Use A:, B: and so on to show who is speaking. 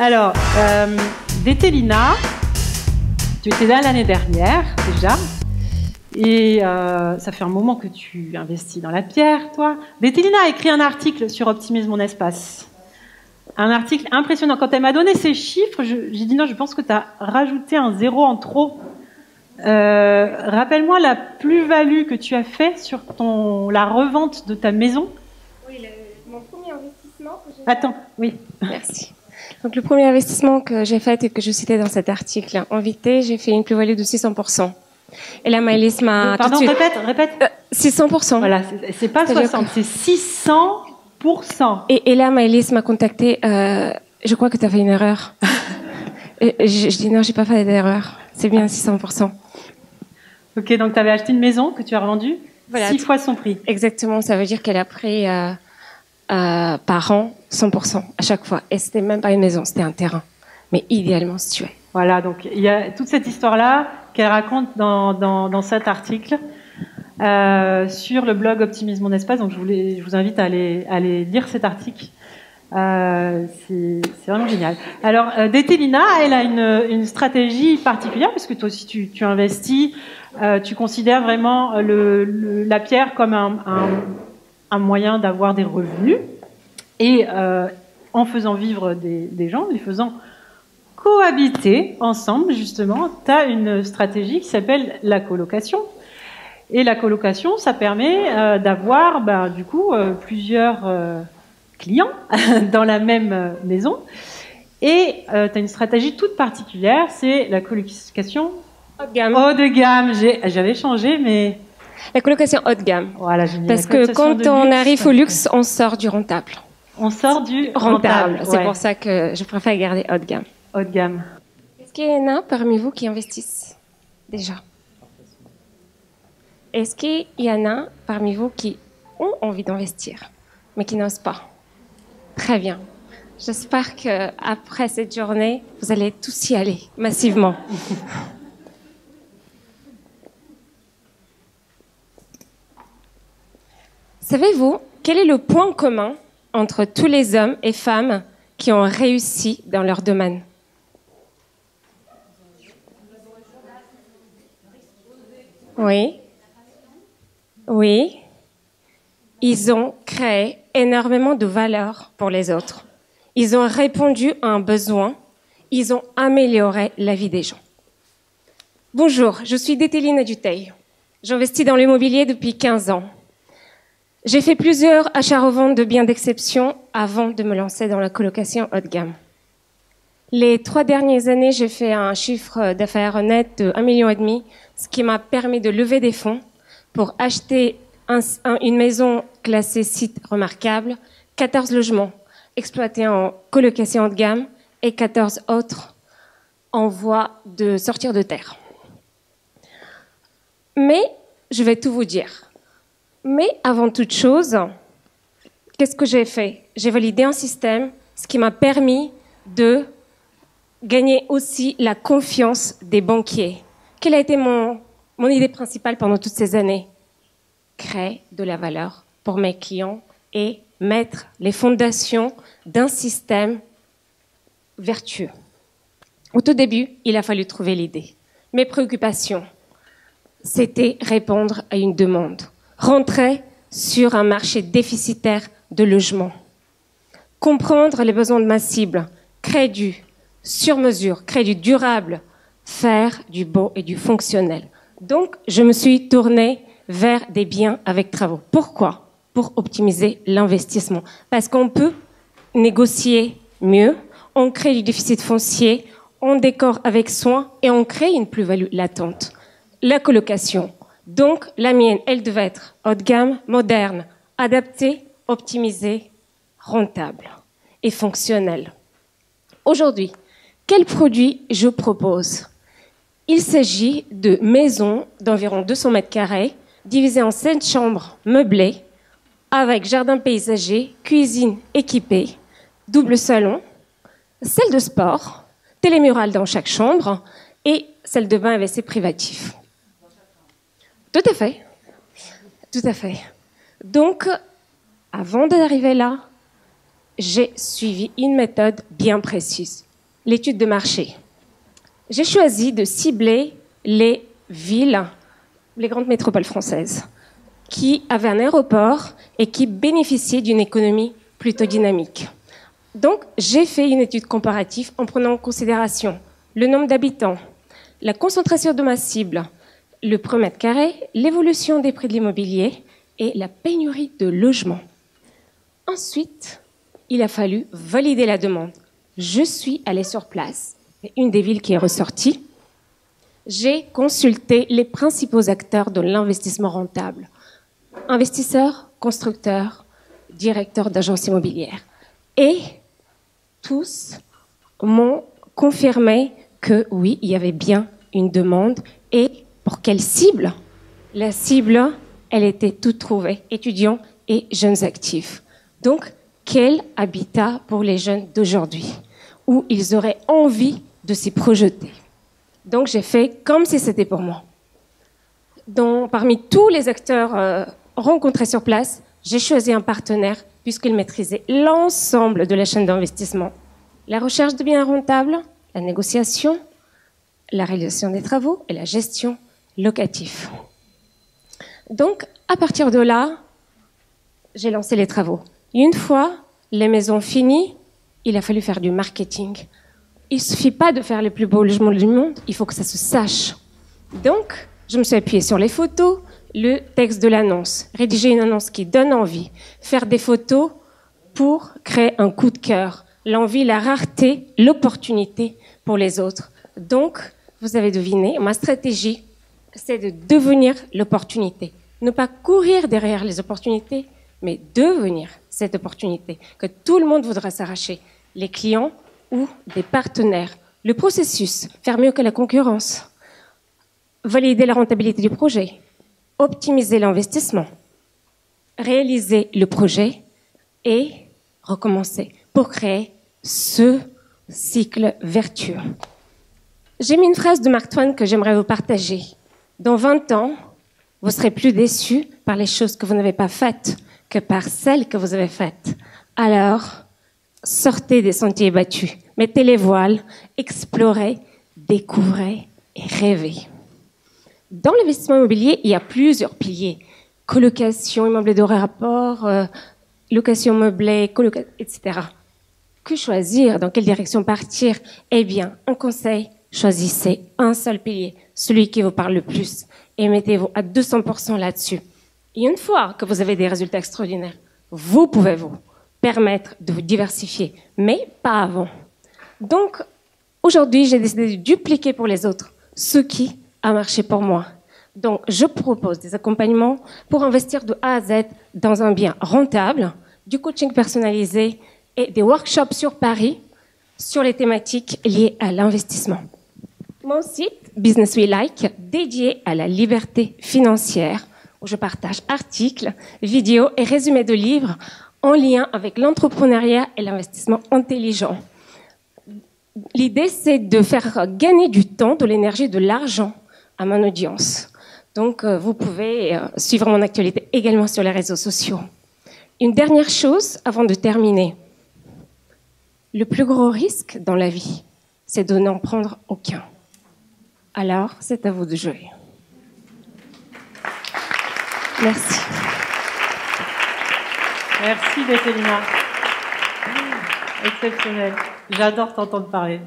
A: Alors, Détélina, tu étais là l'année dernière déjà, et ça fait un moment que tu investis dans la pierre, toi. Détélina a écrit un article sur Optimise mon espace. Un article impressionnant. Quand elle m'a donné ces chiffres, j'ai dit non, je pense que tu as rajouté un zéro en trop. Rappelle-moi la plus-value que tu as fait sur la revente de ta maison.
B: Oui, mon premier investissement que j'ai
A: Attends, oui.
B: Merci. Donc, le premier investissement que j'ai fait et que je citais dans cet article, en VT, j'ai fait une plus-value de 600%. Et là, Maëlys m'a
A: Pardon,
B: tout de suite...
A: répète.
B: 600%.
A: Voilà, c'est pas 60, c'est 600%.
B: Et là, Maëlys m'a contacté. Je crois que tu as fait une erreur. Et je dis non, j'ai pas fait d'erreur. C'est bien 600%.
A: Ok, donc tu avais acheté une maison que tu as revendue 6 fois son prix.
B: Exactement, ça veut dire qu'elle a pris par an 100% à chaque fois. Et c'était même pas une maison, c'était un terrain, mais idéalement situé.
A: Voilà, donc il y a toute cette histoire-là qu'elle raconte dans cet article sur le blog Optimise mon espace. Donc je vous invite à aller lire cet article. C'est vraiment génial. Alors, Détélina, elle a une stratégie particulière parce que toi aussi tu investis, tu considères vraiment la pierre comme un moyen d'avoir des revenus et en faisant vivre des gens, les faisant cohabiter ensemble, justement, tu as une stratégie qui s'appelle la colocation. Et la colocation, ça permet d'avoir du coup plusieurs clients dans la même maison. Et tu as une stratégie toute particulière, c'est la colocation
B: haut de gamme.
A: Haut de gamme. J'avais changé, mais...
B: La colocation haut de gamme.
A: Voilà,
B: parce que quand on arrive au luxe, on sort du rentable.
A: On sort du rentable.
B: C'est pour ça que je préfère garder haut de gamme.
A: Haut de gamme.
B: Est-ce qu'il y en a parmi vous qui investissent déjà? Est-ce qu'il y en a parmi vous qui ont envie d'investir, mais qui n'osent pas? Très bien. J'espère qu'après cette journée, vous allez tous y aller, massivement. Savez-vous quel est le point commun entre tous les hommes et femmes qui ont réussi dans leur domaine? Oui. Oui. Ils ont créé énormément de valeur pour les autres. Ils ont répondu à un besoin. Ils ont amélioré la vie des gens. Bonjour, je suis Détélina Dutheil. J'investis dans l'immobilier depuis 15 ans. J'ai fait plusieurs achats-reventes de biens d'exception avant de me lancer dans la colocation haut de gamme. Les 3 dernières années, j'ai fait un chiffre d'affaires net de 1,5 million, ce qui m'a permis de lever des fonds pour acheter une maison classée site remarquable, 14 logements exploités en colocation haut de gamme et 14 autres en voie de sortir de terre. Mais je vais tout vous dire. Mais avant toute chose, qu'est-ce que j'ai fait? J'ai validé un système, ce qui m'a permis de gagner aussi la confiance des banquiers. Quelle a été mon idée principale pendant toutes ces années? Créer de la valeur pour mes clients et mettre les fondations d'un système vertueux. Au tout début, il a fallu trouver l'idée. Mes préoccupations, c'était répondre à une demande. Rentrer sur un marché déficitaire de logement. Comprendre les besoins de ma cible. Créer du sur-mesure, créer du durable, faire du beau et du fonctionnel. Donc, je me suis tournée vers des biens avec travaux. Pourquoi? Pour optimiser l'investissement. Parce qu'on peut négocier mieux, on crée du déficit foncier, on décore avec soin et on crée une plus-value latente. La colocation. Donc, la mienne, elle devait être haut de gamme, moderne, adaptée, optimisée, rentable et fonctionnelle. Aujourd'hui, quel produit je propose? Il s'agit de maisons d'environ 200 mètres carrés, divisées en 7 chambres meublées, avec jardin paysager, cuisine équipée, double salon, salle de sport, télémurale dans chaque chambre et salle de bain avec WC privatif. Tout à fait. Tout à fait. Donc, avant d'arriver là, j'ai suivi une méthode bien précise. l'étude de marché. J'ai choisi de cibler les villes, les grandes métropoles françaises, qui avaient un aéroport et qui bénéficiaient d'une économie plutôt dynamique. Donc, j'ai fait une étude comparative en prenant en considération le nombre d'habitants, la concentration de ma cible, le prix au mètre carré, l'évolution des prix de l'immobilier et la pénurie de logements. Ensuite, il a fallu valider la demande. Je suis allée sur place, c'est une des villes qui est ressortie. J'ai consulté les principaux acteurs de l'investissement rentable. Investisseurs, constructeurs, directeurs d'agences immobilières. Et tous m'ont confirmé que oui, il y avait bien une demande. Et pour quelle cible? La cible, elle était toute trouvée, étudiants et jeunes actifs. Donc, quel habitat pour les jeunes d'aujourd'hui, où ils auraient envie de s'y projeter. Donc, j'ai fait comme si c'était pour moi. Donc, parmi tous les acteurs rencontrés sur place, j'ai choisi un partenaire puisqu'il maîtrisait l'ensemble de la chaîne d'investissement. La recherche de biens rentables, la négociation, la réalisation des travaux et la gestion locative. Donc, à partir de là, j'ai lancé les travaux. Une fois les maisons finies, il a fallu faire du marketing. Il ne suffit pas de faire les plus beaux logements du monde, il faut que ça se sache. Donc, je me suis appuyée sur les photos, le texte de l'annonce, rédiger une annonce qui donne envie, faire des photos pour créer un coup de cœur, l'envie, la rareté, l'opportunité pour les autres. Donc, vous avez deviné, ma stratégie, c'est de devenir l'opportunité. Ne pas courir derrière les opportunités, mais devenir cette opportunité que tout le monde voudra s'arracher, les clients ou des partenaires. Le processus, faire mieux que la concurrence, valider la rentabilité du projet, optimiser l'investissement, réaliser le projet et recommencer pour créer ce cycle vertueux. J'ai mis une phrase de Mark Twain que j'aimerais vous partager. Dans 20 ans, vous serez plus déçus par les choses que vous n'avez pas faites que par celles que vous avez faites. Alors, sortez des sentiers battus, mettez les voiles, explorez, découvrez et rêvez. Dans l'investissement immobilier, il y a plusieurs piliers. Colocation, immeuble de rapport, location meublée, etc. Que choisir? Dans quelle direction partir? Eh bien, un conseil, choisissez un seul pilier, celui qui vous parle le plus, et mettez-vous à 200% là-dessus. Et une fois que vous avez des résultats extraordinaires, vous pouvez vous permettre de vous diversifier, mais pas avant. Donc, aujourd'hui, j'ai décidé de dupliquer pour les autres ce qui a marché pour moi. Donc, je propose des accompagnements pour investir de A à Z dans un bien rentable, du coaching personnalisé et des workshops sur Paris sur les thématiques liées à l'investissement. Mon site, Business We Like, dédié à la liberté financière, où je partage articles, vidéos et résumés de livres en lien avec l'entrepreneuriat et l'investissement intelligent. L'idée, c'est de faire gagner du temps, de l'énergie, de l'argent à mon audience. Donc, vous pouvez suivre mon actualité également sur les réseaux sociaux. Une dernière chose avant de terminer. Le plus gros risque dans la vie, c'est de n'en prendre aucun. Alors, c'est à vous de jouer. Merci.
A: Merci, Bettelina. Exceptionnel. J'adore t'entendre parler.